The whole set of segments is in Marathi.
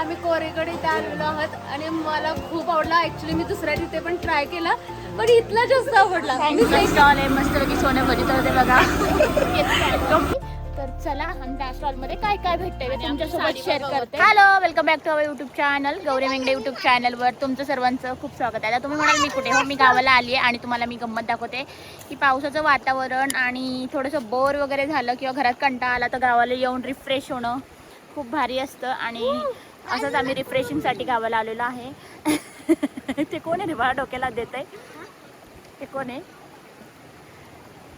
आम्ही कोरेकडे इथे आलेलो आहोत आणि मला खूप आवडला. ऍक्च्युली मी दुसऱ्या तिथे पण ट्राय केला पण इथला जास्त आवडला. स्टॉल आहे मस्तपैकी सोने भजी तर ते बघा. तर चला आणि त्या स्टॉलमध्ये काय काय भेटतंय ते तुमच्यासोबत शेअर करते. Hello, welcome back to our YouTube channel Gauri Mengade YouTube चॅनलवर तुमचं सर्वांचं खूप स्वागत आहे. आता तुम्ही म्हणाल मी कुठे हो, मी गावाला आली आहे आणि तुम्हाला मी गंमत दाखवते की पावसाचं वातावरण आणि थोडंसं बोर वगैरे झालं किंवा घरात कंटाळा आला तर गावाला येऊन रिफ्रेश होणं खूप भारी असतं आणि असंच आम्ही रिफ्रेशिंगसाठी गावाला आलेलो आहे. ते कोण आहे रे बा डोक्याला देत आहे? ते कोण आहे?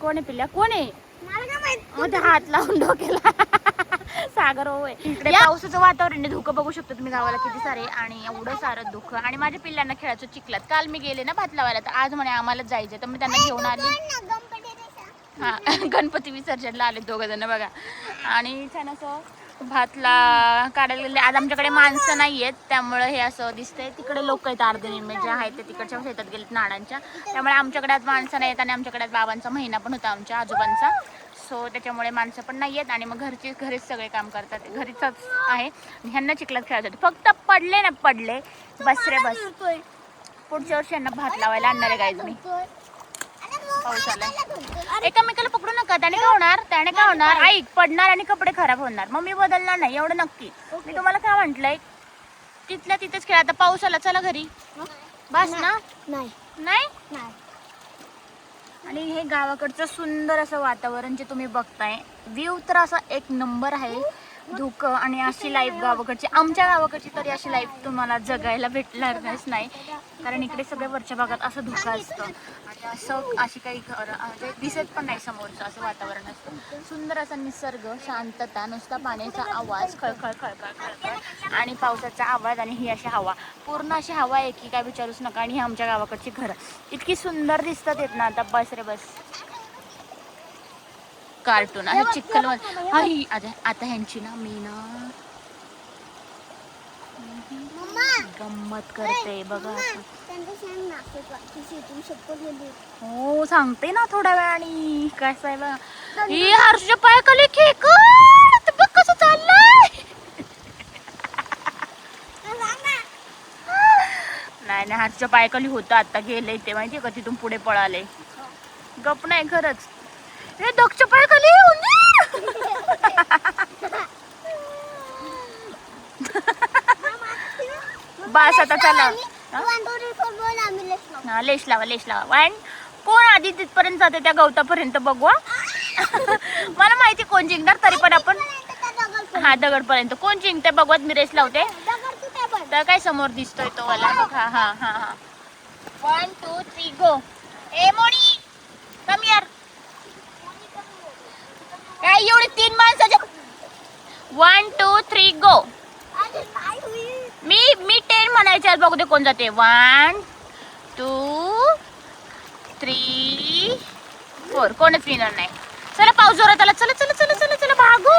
कोण आहे पिल्ल्या? कोण आहे? हात लावून डोक्याला सागर होय. इकडे पावसाचं वातावरण आहे, धुकं बघू शकतो तुम्ही गावाला किती सारे आणि एवढं सारं धुकं. आणि माझ्या पिल्लांना खेळायचं चिखलात. काल मी गेले ना भात लावायला तर आज म्हणे आम्हाला जायचं तर मी त्यांना घेऊन आली. हा गणपती विसर्जनला आले दोघं जण बघा. आणि छान असं भातला काढायला गेले. आज आमच्याकडे माणसं नाही आहेत त्यामुळं हे असं दिसतंय. तिकडे लोक आहेत अर्धे निम्मे जे आहेत ते तिकडच्या शेतात गेलेत नाणांच्या, त्यामुळे आमच्याकडे आज माणसं नाही आहेत. आणि आमच्याकडे आज बाबांचा महिना पण होता आमच्या आजोबांचा, सो त्याच्यामुळे माणसं पण नाही आहेत आणि मग घरीच सगळे काम करतात. घरीच आहे. ह्यांना चिखलात खेळायचं फक्त पडले ना पडले बस रे बस. पुढच्या वर्षी यांना भात लावायला आणणार आहे गाईज मी. पाऊस आलाय. एकामेकाला पकडू नका, त्याने काय होणार? त्याने काय होणार? ऐक, पडणार आणि कपडे खराब होणार. मग मी बदलणार नाही एवढं नक्की. मी तुम्हाला काय म्हंटलंय, तिथल्या तिथेच खेळा. आता पाऊस आला चला घरी बस ना. नाही आणि हे गावाकडचं सुंदर असं वातावरण जे तुम्ही बघताय, व्ह्यू तर असा एक नंबर आहे. धुकं आणि अशी लाईफ गावाकडची, आमच्या गावाकडची तरी अशी लाईफ तुम्हाला जगायला भेटणारच नाही. कारण इकडे सगळ्या वरच्या भागात असं धुकं असतं आणि अशी काही म्हणजे दिसत पण नाही समोरचं असं वातावरण असतं. सुंदर असा निसर्ग, शांतता, नुसता पाण्याचा आवाज, खळखळ खळखळ खळखळ आणि पावसाचा आवाज आणि ही अशी हवा, पूर्ण अशी हवा आहे की काय विचारूच नका. आणि ही आमच्या गावाकडची घरं इतकी सुंदर दिसतात येत ना. आता बस रे बस कार्टून आहे चिखल आई. आता ह्यांची ना मी ना गंमत करते बघा. हो सांगते ना थोड्या वेळाने. काय साहेब ही हर्षच्या पायाखाली खेकड बघ कसं चाललंय. नाही हर्षच्या पायाखाली होतं, आता गेले ते माहितीये का, तिथून पुढे पळाले. गप नाही खरंच. हे दक्षच्या पायाखाली बस आता चला. लेश लावा. वन कोण आधी तिथपर्यंत जाते त्या गवतापर्यंत बघवा. मला माहिती कोण जिंकणार, तरी पण आपण हा दगडपर्यंत कोण जिंकते बघवत मी रेस लावते. तर काय समोर दिसतोय तो वाला. हा 1 2 3 गो. ए मोनी कम यार. काय एवढे 3 माणसाच्या. 1 2 3 गो. मी 10 म्हणायचे बघू दे कोण जाते. 1 2 3 4 कोणच विनर नाही. चला पाऊस जोरात आला. चला भागू.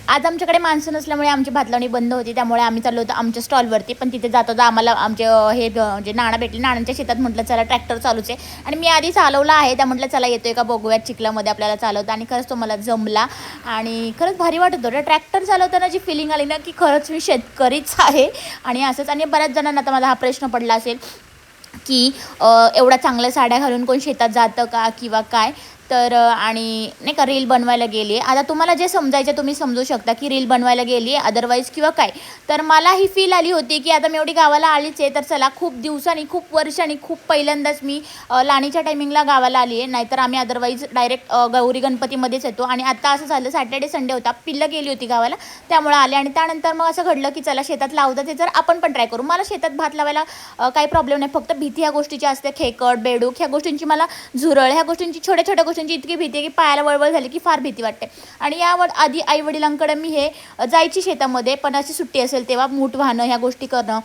आज आमच्याकडे माणसं नसल्यामुळे आमची भातलावणी बंद होती, त्यामुळे आम्ही चाललो होतो आमच्या स्टॉलवरती. पण तिथे जात होता आम्हाला आमचे हे जे नाणं भेटले. नाणांच्या शेतात म्हटलं चला ट्रॅक्टर चालूच आहे आणि मी आधी चालवला आहे, त्या म्हटलं चला येतोय का बघूयात चिखलामध्ये आपल्याला चालवता. आणि खरंच तो मला जमला आणि खरंच भारी वाटत होतं. ट्रॅक्टर चालवताना जी फिलिंग आली ना की खरंच मी शेतकरीच आहे. आणि असंच. आणि बऱ्याच जणांना आता माझा हा प्रश्न पडला असेल की एवढ्या चांगल्या साड्या घालून कोण शेतात जातं का किंवा काय. तर आणि नाही का रील बनवायला गेली आहे. आता तुम्हाला जे समजायचं तुम्ही समजू शकता की रील बनवायला गेली आहे अदरवाईज किंवा काय. तर मला ही फील आली होती की आता मी एवढी गावाला आलीच आहे तर चला खूप दिवसांनी खूप वर्षांनी खूप पहिल्यांदाच मी लाणीच्या टायमिंगला गावाला आली आहे. नाहीतर आम्ही अदरवाईज डायरेक्ट गौरी गणपतीमध्येच येतो. आणि आता असं झालं सॅटर्डे संडे होता, पिल्लं गेली होती गावाला त्यामुळे आले. आणि त्यानंतर मग असं घडलं की चला शेतात लावतात ते जर आपण पण ट्राय करू. मला शेतात भात लावायला काही प्रॉब्लेम नाही, फक्त भीती ह्या गोष्टीची असते, खेकड बेडूक ह्या गोष्टींची, मला झुरळ ह्या गोष्टींची, छोट्या छोट्या गोष्टींची इतकी भीती आहे की पायाला वळवळ झाली की फार भीती वाटते. आणि यावर आधी आई वडिलांकडे मी हे जायची शेतामध्ये पण अशी सुट्टी असेल तेव्हा मूठ वाहणं ह्या गोष्टी करणं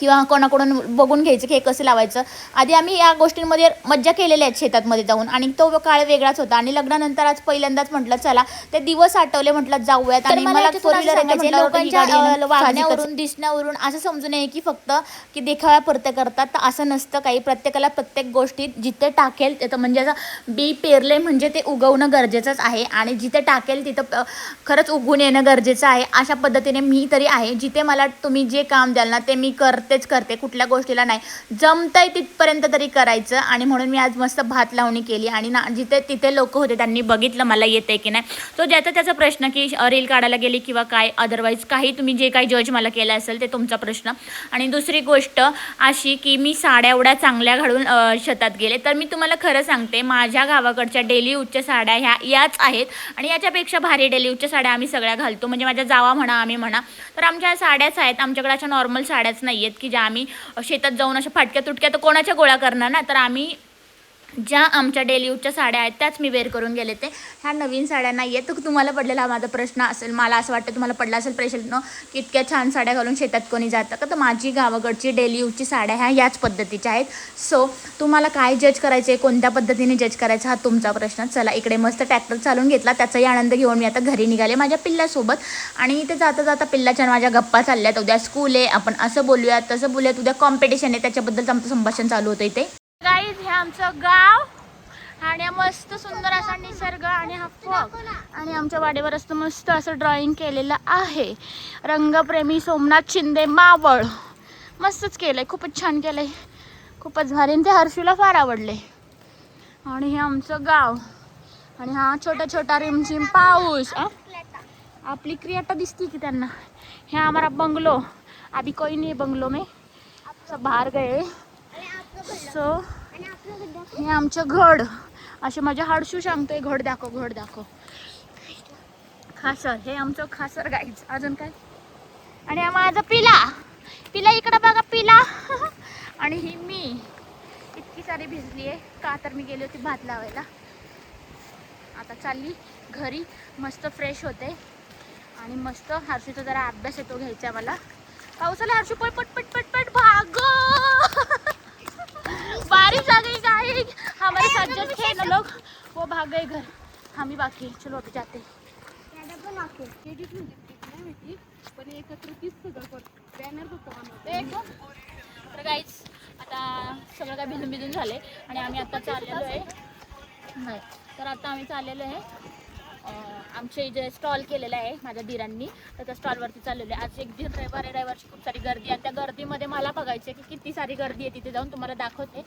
किंवा कोणाकडून बघून घ्यायचं की हे कसं लावायचं. आधी आम्ही या गोष्टींमध्ये मज्जा केलेल्या आहेत शेतातमध्ये जाऊन, आणि तो काळ वेगळाच होता. आणि लग्नानंतर आज पहिल्यांदाच म्हटलं चला ते दिवस आठवले, म्हटलं जाऊयात. आणि मला फोर व्हीलर लोकांच्या वागण्यावरून दिसण्यावरून असं समजू नये की फक्त की देखाव्यापुरते करतात, तर असं नसतं काही. प्रत्येकाला प्रत्येक गोष्टीत जिथे टाकेल तिथं, म्हणजे असं बी पेरले म्हणजे ते उगवणं गरजेचंच आहे, आणि जिथे टाकेल तिथं खरंच उगवून येणं गरजेचं आहे. अशा पद्धतीने मी तरी आहे. जिथे मला तुम्ही जे काम द्याल ना ते मी करतेच करते, कुठल्या गोष्टीला नाही. जमतंय तिथपर्यंत तरी करायचं. आणि म्हणून मी आज मस्त भात लावणी केली, आणि ना जिथे तिथे लोक होते त्यांनी बघितलं मला येते की नाही. तो ज्याचा त्याचा प्रश्न की रील काढायला गेली किंवा काय, अदरवाईज काही तुम्ही जे काही जज मला केलं असेल ते तुमचा प्रश्न. आणि दुसरी गोष्ट अशी की मी साड्या एवढ्या चांगल्या घालून शेतात गेले, तर मी तुम्हाला खरं सांगते माझ्या गावाकडच्या डेली यूजच्या साड्या याच आहेत. आणि याच्यापेक्षा भारी डेली यूजच्या साड्या आम्ही सगळ्या घालतो, म्हणजे माझ्या जावा म्हणा आम्ही म्हणा. तर आमच्या साड्याच आहेत, आमच्याकडे अशा नॉर्मल साड्याच नाही आहेत की ज्या आम्ही शेतात जाऊन अशा फाटक्या तुटक्या तर कोणाच्या गोळा करणार ना. तर आम्ही ज्या आमच्या डेली यूजच्या साड्या आहेत त्याच मी वेअर करून गेले. ते ह्या नवीन साड्या नाही आहेत. तर तुम्हाला पडलेला हा माझा प्रश्न असेल, मला असं वाटतं तुम्हाला पडला असेल प्रश्न की इतक्या छान साड्या घालून शेतात कोणी जातं का. तर माझी गावाकडची डेली यूजची साड्या याच पद्धतीच्या आहेत. सो तुम्हाला काय जज करायचं आहे, कोणत्या पद्धतीने जज करायचं हा तुमचा प्रश्न. चला इकडे मस्त ट्रॅक्टर चालून घेतला, त्याचाही आनंद घेऊन मी आता घरी निघाले माझ्या पिल्ल्यासोबत. आणि इथे जाता जाता पिल्ल्याच्या माझ्या गप्पा चालल्यात. उद्या स्कूल आहे, आपण असं बोलूयात तसं बोलूयात, उद्या कॉम्पिटिशन आहे, त्याच्याबद्दलचं आमचं संभाषण चालू होतं इथे. गाईज हे आमचं गाव, आणि मस्त सुंदर असा निसर्ग आणि हा फॉग. आणि आमच्या वाडीवर असतं मस्त असं ड्रॉइंग केलेलं आहे. रंगप्रेमी सोमनाथ शिंदे मावळ, मस्तच केलंय, खूपच छान केलंय, खूपच भारी. आणि ते हर्षूला फार आवडले. आणि हे आमचं गाव, आणि हा छोटा छोटा रिमझिम पाऊस. आपली क्रिएटा दिसती की त्यांना. हे हमारा बंगलो, अभी कोई नहीं बंगलो में, सब बाहर गए. सो हे आमचं घड. असे माझ्या हर्षू सांगतोय घड दाखव घड दाखव. खासर, हे आमचं खासर गाईच. अजून काय. आणि हा माझा पिला, पिला इकडं बघा पिला. आणि ही मी इतकी सारी भिजली आहे का, तर मी गेली होती भात लावायला. आता चालली घरी, मस्त फ्रेश होते आणि मस्त हर्षूचा जरा अभ्यास येतो घ्यायचा मला. पावसाला हर्षू पट पट पट पट पट भाग. बारिश आ गई गाइस, हमारे साथ जो थे ना लोग वो भाग गए घर, हम ही बाकी. चलो अभी जाते. तर गाईज आता सगळं काय भिजून भिजून झाले, आणि आम्ही आता चाललेलो आहे. नाही तर आता आम्ही चाललेलो आहे आमचे जे स्टॉल केलेला आहे माझ्या दिरांनी, तर त्या स्टॉलवरती चाललेलो आहे. आज एक दिन रविवार आहे, रविवारची खूप सारी गर्दी आहे. त्या गर्दीमध्ये मला बघायचं आहे की किती सारी गर्दी आहे. तिथे जाऊन तुम्हाला दाखवते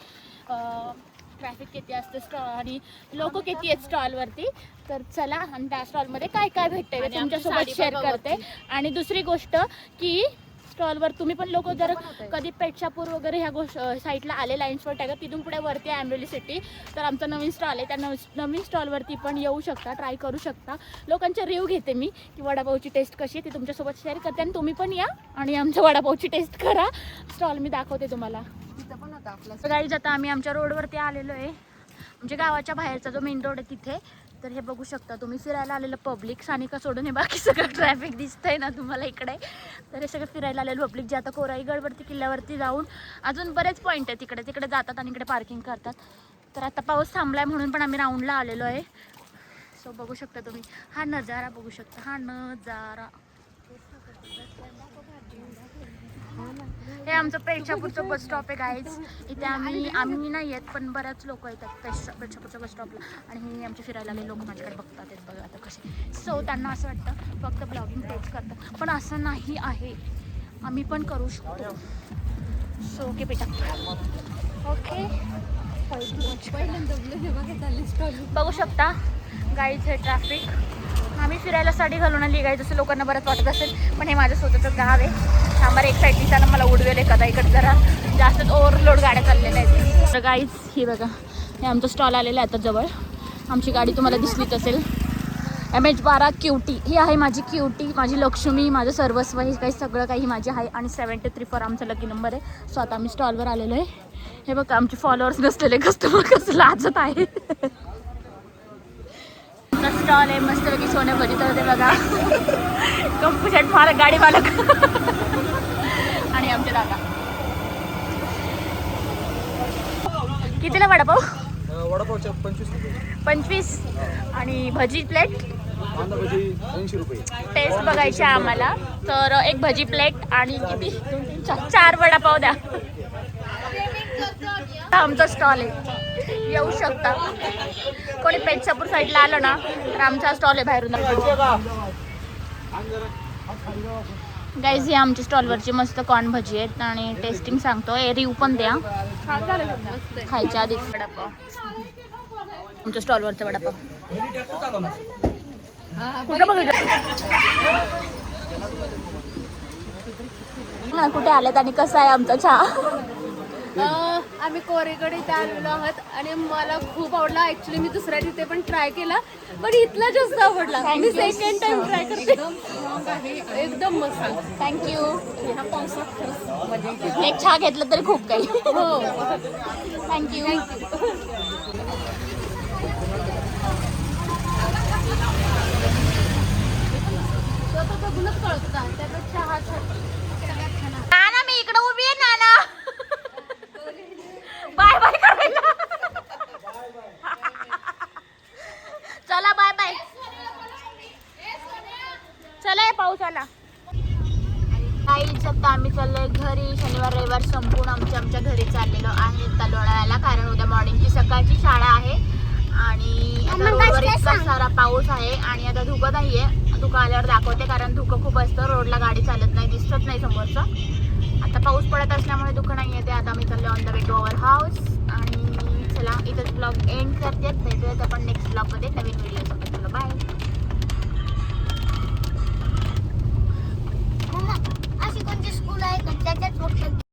ट्रॅफिक किती असतं आणि लोक किती आहेत स्टॉलवरती. तर चला, आणि त्या स्टॉलमध्ये काय काय भेटते मी तुमच्यासोबत शेअर करते. आणि दुसरी गोष्ट की स्टॉलवर तुम्ही पण लोक जर कधी पेटशापूर वगैरे ह्या साईडला आले लाईन्सवर टॅगर, तिथून पुढे वरती आंबोली सिटी, तर आमचा नवीन स्टॉल आहे. त्या नवीन स्टॉलवरती पण येऊ शकता, ट्राय करू शकता. लोकांचे रिव्ह्यू घेते मी की वडापावची टेस्ट कशी आहे ती तुमच्यासोबत शेअर करते. आणि तुम्ही पण या आणि आमच्या वडापावची टेस्ट करा. स्टॉल मी दाखवते तुम्हाला. गाईज आता आम्ही आमच्या रोडवरती आलेलो आहे, म्हणजे गावाच्या बाहेरचा जो मेन रोड आहे तिथे. तर हे बघू शकता तुम्ही, फिरायला आलेलं पब्लिक. सानिका सोडून हे बाकी सगळं ट्रॅफिक दिसतंय ना तुम्हाला इकडे. तर हे सगळं फिरायला आलेलं पब्लिक जे आता कोराईगडवरती किल्ल्यावरती जाऊन अजून बरेच पॉईंट आहे तिकडे तिकडे जातात आणि इकडे पार्किंग करतात. तर आता पाऊस थांबलाय म्हणून पण आम्ही राऊंडला आलेलो आहे. सो बघू शकता तुम्ही हा नजारा, बघू शकता हा नजारा. हे आमचं पेशापूरचं बस स्टॉप आहे गाईज. इथे आम्ही नाही येत पण बऱ्याच लोक येतात पेशापूरच्या बस स्टॉपला. आणि हे आमचे फिरायला आले लोक माझ्याकडे बघतात आहेत बघा आता कसे. सो त्यांना असं वाटतं फक्त ब्लॉगिंग तेच करतात, पण असं नाही आहे, आम्ही पण करू शकतो. सो ओके बेटा, ओके. बघू शकता गाईज हे ट्रॅफिक. आम्ही फिरायला साडी घालून आली गाईज, जसं लोकांना बरंच वाटत असेल, पण हे माझं स्वतःचं गाव आहे. आम्हाला एक साईड जाणं मला उडवेल एखादा, इकडे जरा जास्तच ओव्हरलोड गाड्या चाललेल्या आहेत. तर गाईज ही बघा, हे आमचं स्टॉल आलेलं आहे आता जवळ. आमची गाडी तुम्हाला दिसलीच असेल, MH12 क्यूटी. ही आहे माझी क्यूटी, माझी लक्ष्मी, माझं सर्वस्व, हे काही सगळं काही माझे आहे. आणि 73 आमचा लकी नंबर आहे. सो आता आम्ही स्टॉलवर आलेलो आहे. हे बघा आमचे फॉलोअर्स नसलेले कस्टमर कसं लाजत आहे. स्टॉल आहे मस्तपैकी सोने भजी. तर ते बघा कंपू शेट मालक, गाडी मालक आणि आमचे दादा. कितीला वडापाव? वडापावच्या 25 रुपये. 25. आणि भजी प्लेट? कांदा भजी 80 रुपये. टेस्ट बघायची आहे आम्हाला, तर एक भजी प्लेट आणि किती 4 वडापाव द्या. आमचा स्टॉल आहे, येऊ शकता. कोणी पेठशापूर साईडला आलं ना तर आमचा स्टॉल आहे बाहेरून. गाईज ही आमच्या स्टॉलवरची मस्त कॉर्न भजी आहेत आणि टेस्टिंग सांगतो. रिव्ह्यू पण द्या खायच्या आधी. वडापाव आमच्या स्टॉलवरचा वडापाव कुठं बघितलं? कुठे आलेत आणि कसा आहे आमचा चहा? आम्ही कोरेकडे इथे आलेलो आहोत आणि मला खूप आवडला. ऍक्च्युली मी दुसऱ्या तिथे पण ट्राय केला पण इथला जास्त आवडला. मी सेकंड टाइम ट्राय करते. एकदम मस्त. थँक्यू. एक चहा घेतलं तरी खूप काही. हो थँक्यू. बघूनच कळत होता त्यापेक्षा हा नाना मी इकडे उभी आहे. नाना बाय बाय करायला. चला बाय बाय. चला पाऊस आला. काहीच आता आम्ही चाललोय घरी. शनिवार रविवार संपून आमच्या घरी चाललेलो आहे तलोळाला, कारण उद्या मॉर्निंगची सकाळची शाळा आहे आणि आता रोडवर इतका सारा पाऊस आहे आणि आता धुकं नाहीये. धुकं आल्यावर दाखवते, कारण धुकं खूप असतं. रोडला गाडी चालत नाही, दिसत नाही समोरचं. आता पाऊस पडत असल्यामुळे धुकं नाही येते. आता आम्ही चाललो on the way to our house आणि चला इथंच ब्लॉग एंड करते. भेटूयात आपण नेक्स्ट ब्लॉगमध्ये नवीन व्हिडिओ सोबत. चलो बाय. अशी कोणती स्कूल आहे का त्याच्यात फक्त